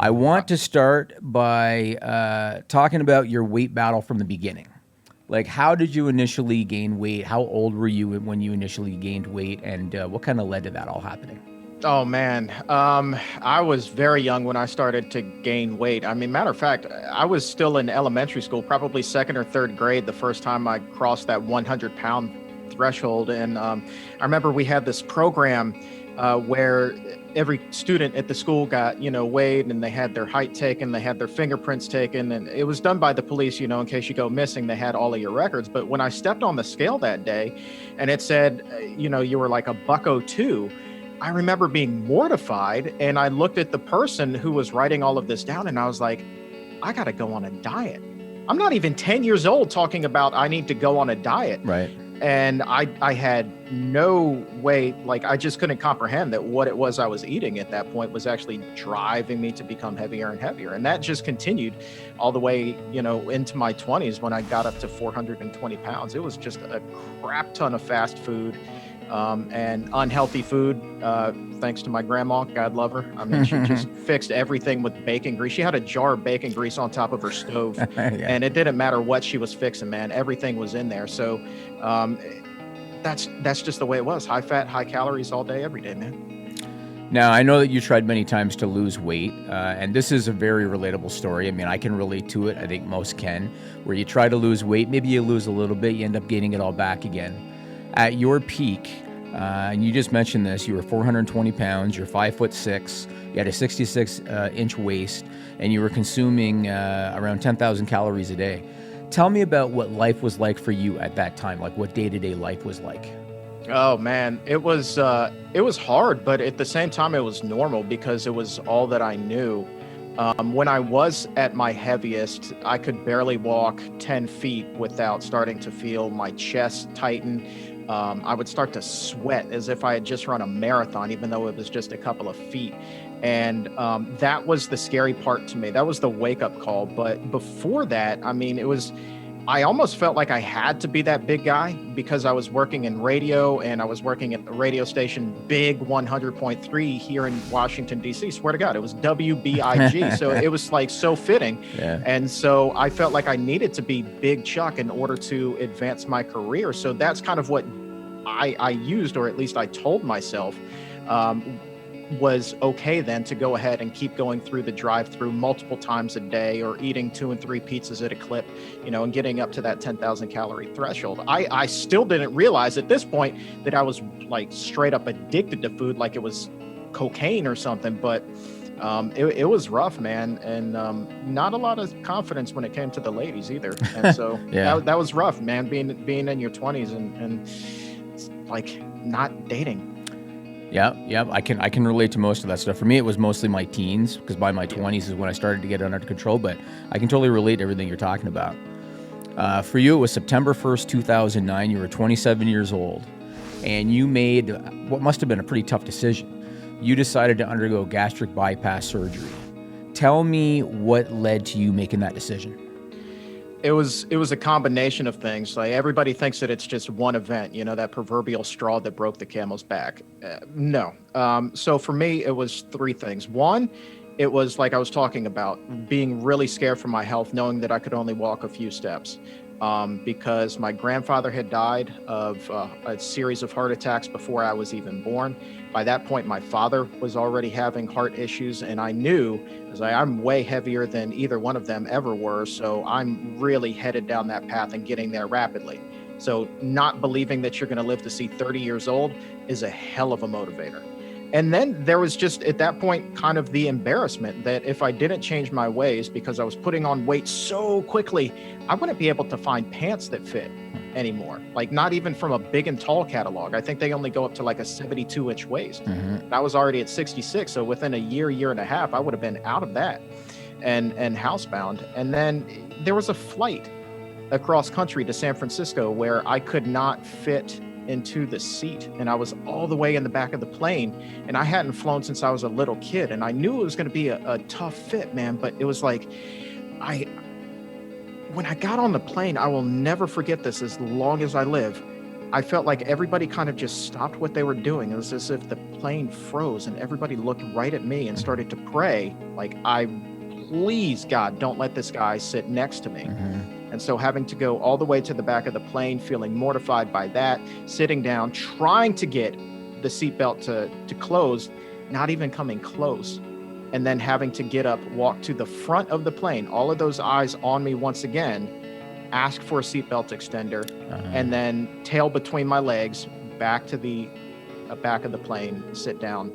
I want to start by talking about your weight battle from the beginning. Like, how did you initially gain weight? How old were you when you initially gained weight, and what kind of led to that all happening? Oh man, I was very young when I started to gain weight. I mean, matter of fact, I was still in elementary school, probably second or third grade, the first time I crossed that 100-pound threshold. And I remember we had this program where every student at the school got, weighed, and they had their height taken, they had their fingerprints taken, and it was done by the police. In case you go missing, they had all of your records. But when I stepped on the scale that day, and it said, you were like a buck 02. I remember being mortified, and I looked at the person who was writing all of this down, and I was like, I got to go on a diet. I'm not even 10 years old talking about I need to go on a diet. Right. And I had no way, like, I just couldn't comprehend that what it was I was eating at that point was actually driving me to become heavier and heavier. And that just continued all the way, into my 20s when I got up to 420 pounds. It was just a crap ton of fast food. And unhealthy food, thanks to my grandma, God love her. I mean, she just fixed everything with bacon grease. She had a jar of bacon grease on top of her stove, Yeah. and it didn't matter what she was fixing, man. Everything was in there. So that's just the way it was. High fat, high calories all day, every day, man. Now, I know that you tried many times to lose weight, and this is a very relatable story. I mean, I can relate to it. I think most can, where you try to lose weight, maybe you lose a little bit, you end up gaining it all back again. At your peak, and you just mentioned this, you were 420 pounds, you're 5'6", you had a 66-inch waist, and you were consuming around 10,000 calories a day. Tell me about what life was like for you at that time, like what day-to-day life was like. Oh man, it was hard, but at the same time, it was normal because it was all that I knew. When I was at my heaviest, I could barely walk 10 feet without starting to feel my chest tighten. I would start to sweat as if I had just run a marathon, even though it was just a couple of feet. And that was the scary part to me. That was the wake-up call. But before that, I mean, I almost felt like I had to be that big guy because I was working in radio, and I was working at the radio station Big 100.3 here in Washington, D.C. Swear to God, it was WBIG. So it was like so fitting. Yeah. And so I felt like I needed to be Big Chuck in order to advance my career. So that's kind of what I used, or at least I told myself, was okay then to go ahead and keep going through the drive-through multiple times a day, or eating 2 and 3 pizzas at a clip, and getting up to that 10,000 calorie threshold. I still didn't realize at this point that I was like straight up addicted to food, like it was cocaine or something, but it was rough, man. And not a lot of confidence when it came to the ladies either. And so Yeah. that was rough, man, being in your 20s and like not dating. Yeah, I can relate to most of that stuff. For me, it was mostly my teens, because by my 20s is when I started to get it under control, but I can totally relate to everything you're talking about. For you, it was September 1st, 2009. You were 27 years old, and you made what must have been a pretty tough decision. You decided to undergo gastric bypass surgery. Tell me what led to you making that decision. It was a combination of things. Like, everybody thinks that it's just one event, that proverbial straw that broke the camel's back. No. So for me, it was 3 things. One, it was like I was talking about, being really scared for my health, knowing that I could only walk a few steps. Because my grandfather had died of a series of heart attacks before I was even born. By that point, my father was already having heart issues, and I knew, as I'm way heavier than either one of them ever were, so I'm really headed down that path and getting there rapidly. So not believing that you're going to live to see 30 years old is a hell of a motivator. And then there was just at that point kind of the embarrassment that if I didn't change my ways, because I was putting on weight so quickly, I wouldn't be able to find pants that fit anymore. Like, not even from a Big and Tall catalog. I think they only go up to like a 72-inch waist. Mm-hmm. And I was already at 66. So within a year and a half, I would have been out of that and housebound. And then there was a flight across country to San Francisco where I could not fit into the seat, and I was all the way in the back of the plane, and I hadn't flown since I was a little kid, and I knew it was going to be a tough fit, man. But it was like, when I got on the plane, I will never forget this as long as I live. I felt like everybody kind of just stopped what they were doing. It was as if the plane froze and everybody looked right at me and started to pray, like, please, God, don't let this guy sit next to me. Mm-hmm. And so having to go all the way to the back of the plane, feeling mortified by that, sitting down, trying to get the seatbelt to close, not even coming close. And then having to get up, walk to the front of the plane, all of those eyes on me once again, ask for a seatbelt extender, and then tail between my legs back to the back of the plane, sit down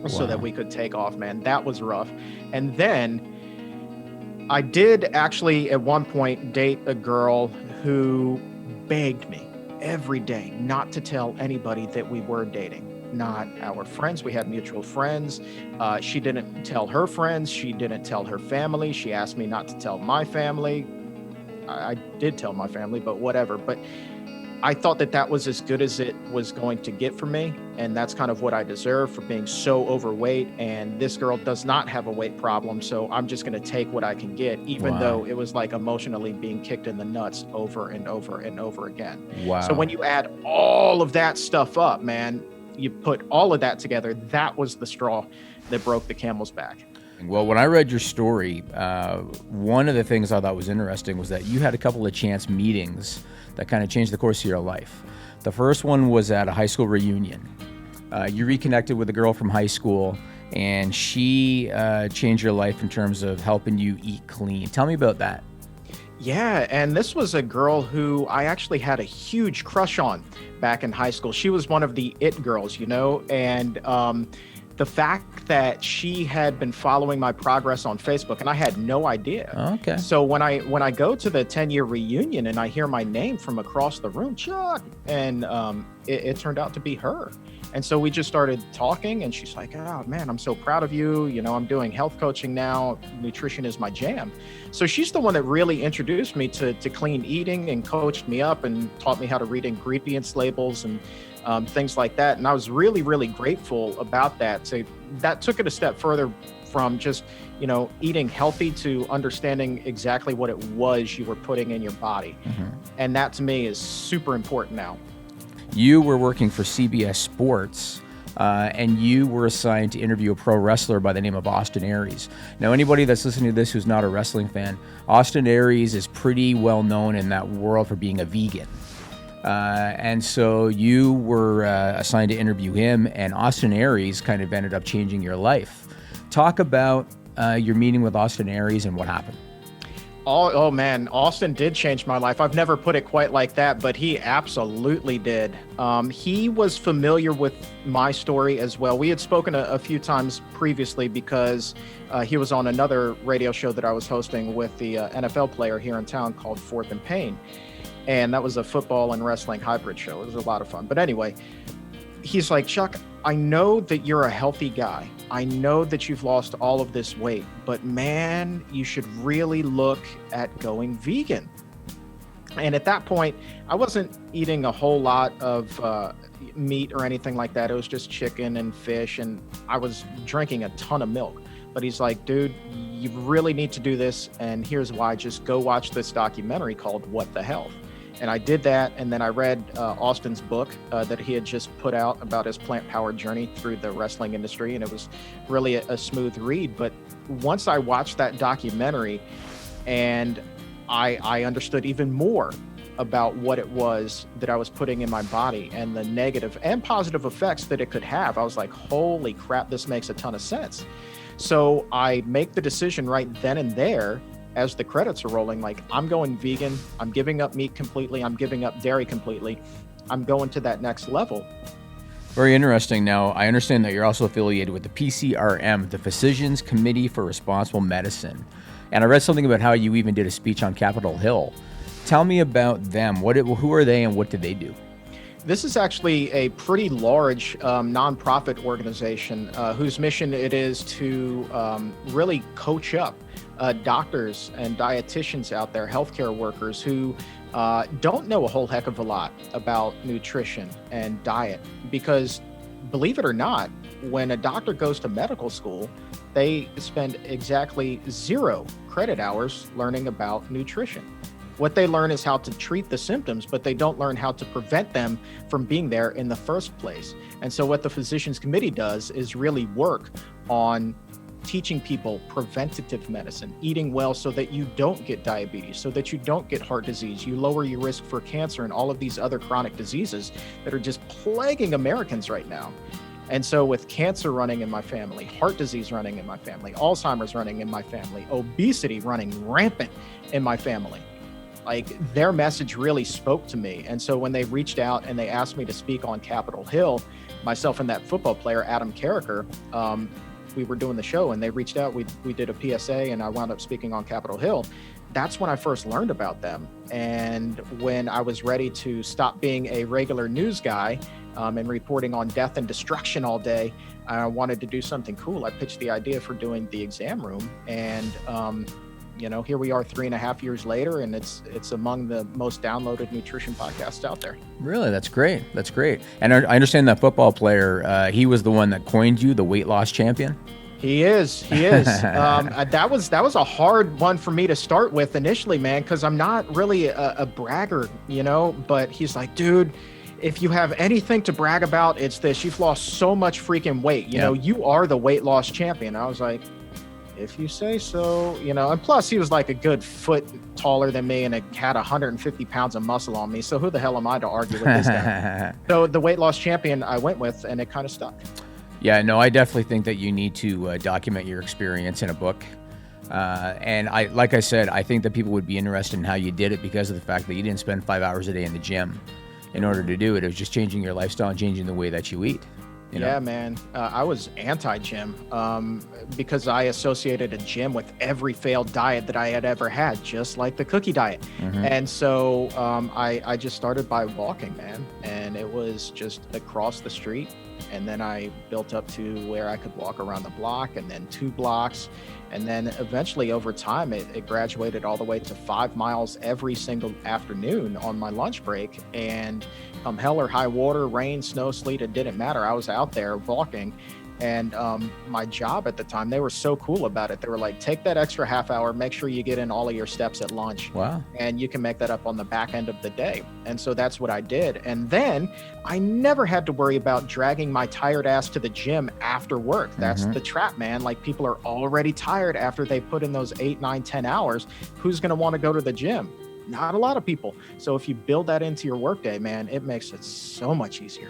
so that we could take off, man. That was rough. And then I did actually at one point date a girl who begged me every day not to tell anybody that we were dating. Not our friends. We had mutual friends. She didn't tell her friends. She didn't tell her family. She asked me not to tell my family. I did tell my family, but whatever. But I thought that was as good as it was going to get for me. And that's kind of what I deserve for being so overweight. And this girl does not have a weight problem. So I'm just going to take what I can get, even though it was like emotionally being kicked in the nuts over and over and over again. Wow. So when you add all of that stuff up, man, you put all of that together, that was the straw that broke the camel's back. Well, when I read your story, one of the things I thought was interesting was that you had a couple of chance meetings that kind of changed the course of your life. The first one was at a high school reunion. You reconnected with a girl from high school, and she changed your life in terms of helping you eat clean. Tell me about that. Yeah, and this was a girl who I actually had a huge crush on back in high school. She was one of the it girls, and the fact that she had been following my progress on Facebook, and I had no idea. Okay. So when I go to the 10-year reunion and I hear my name from across the room, Chuck, and it turned out to be her. And so we just started talking, and she's like, "Oh man, I'm so proud of you. I'm doing health coaching now. Nutrition is my jam." So she's the one that really introduced me to clean eating and coached me up and taught me how to read ingredients labels and things like that. And I was really, really grateful about that. So that took it a step further from just, eating healthy to understanding exactly what it was you were putting in your body. Mm-hmm. And that to me is super important now. You were working for CBS Sports, and you were assigned to interview a pro wrestler by the name of Austin Aries. Now, anybody that's listening to this who's not a wrestling fan, Austin Aries is pretty well known in that world for being a vegan. And so you were assigned to interview him, and Austin Aries kind of ended up changing your life. Talk about your meeting with Austin Aries and what happened. Oh man, Austin did change my life. I've never put it quite like that, but he absolutely did. He was familiar with my story as well. We had spoken a few times previously because he was on another radio show that I was hosting with the NFL player here in town called Fourth and Pain. And that was a football and wrestling hybrid show. It was a lot of fun. But anyway, he's like, "Chuck, I know that you're a healthy guy. I know that you've lost all of this weight, but man, you should really look at going vegan." And at that point, I wasn't eating a whole lot of meat or anything like that. It was just chicken and fish, and I was drinking a ton of milk. But he's like, "Dude, you really need to do this, and here's why. Just go watch this documentary called What the Health." And I did that, and then I read Austin's book that he had just put out about his plant-powered journey through the wrestling industry, and it was really a smooth read. But once I watched that documentary, and I understood even more about what it was that I was putting in my body and the negative and positive effects that it could have, I was like, holy crap, this makes a ton of sense. So I make the decision right then and there, as the credits are rolling, like, I'm going vegan, I'm giving up meat completely, I'm giving up dairy completely, I'm going to that next level. Very interesting. Now, I understand that you're also affiliated with the PCRM, the Physicians Committee for Responsible Medicine. And I read something about how you even did a speech on Capitol Hill. Tell me about them. Who are they and what do they do? This is actually a pretty large nonprofit organization whose mission it is to really coach up doctors and dietitians out there, healthcare workers who don't know a whole heck of a lot about nutrition and diet. Because believe it or not, when a doctor goes to medical school, they spend exactly 0 credit hours learning about nutrition. What they learn is how to treat the symptoms, but they don't learn how to prevent them from being there in the first place. And so what the physicians committee does is really work on teaching people preventative medicine, eating well so that you don't get diabetes, so that you don't get heart disease, you lower your risk for cancer and all of these other chronic diseases that are just plaguing Americans right now. And so with cancer running in my family, heart disease running in my family, Alzheimer's running in my family, obesity running rampant in my family, like their message really spoke to me. And so when they reached out and they asked me to speak on Capitol Hill, myself and that football player, Adam Carricker, we were doing the show and they reached out, we did a PSA and I wound up speaking on Capitol Hill. That's when I first learned about them. And when I was ready to stop being a regular news guy and reporting on death and destruction all day, I wanted to do something cool. I pitched the idea for doing the exam room, and here we are 3.5 years later, and it's among the most downloaded nutrition podcasts out there. Really? That's great. That's great. And I understand that football player, he was the one that coined you the weight loss champion. He is. That was a hard one for me to start with initially, man, because I'm not really a bragger, but he's like, dude, if you have anything to brag about, it's this. You've lost so much freaking weight. You are the weight loss champion. I was like, if you say so, and plus he was like a good foot taller than me and had 150 pounds of muscle on me. So who the hell am I to argue with this guy? So the weight loss champion I went with, and it kind of stuck. Yeah, no, I definitely think that you need to document your experience in a book. And like I said, I think that people would be interested in how you did it because of the fact that you didn't spend 5 hours a day in the gym in order to do it. It was just changing your lifestyle and changing the way that you eat. Yeah, man. I was anti-gym because I associated a gym with every failed diet that I had ever had, just like the cookie diet. Mm-hmm. And so I just started by walking, man. And it was just across the street. And then I built up to where I could walk around the block, and then 2 blocks. And then eventually over time, it graduated all the way to 5 miles every single afternoon on my lunch break. And come hell or high water, rain, snow, sleet, it didn't matter. I was out there walking. And my job at the time, they were so cool about it. They were like, take that extra half hour, make sure you get in all of your steps at lunch. Wow. And you can make that up on the back end of the day. And so that's what I did. And then I never had to worry about dragging my tired ass to the gym after work. That's the trap, man. Like, people are already tired after they put in those 8, 9, 10 hours. Who's going to want to go to the gym? Not a lot of people. So if you build that into your workday, man, it makes it so much easier.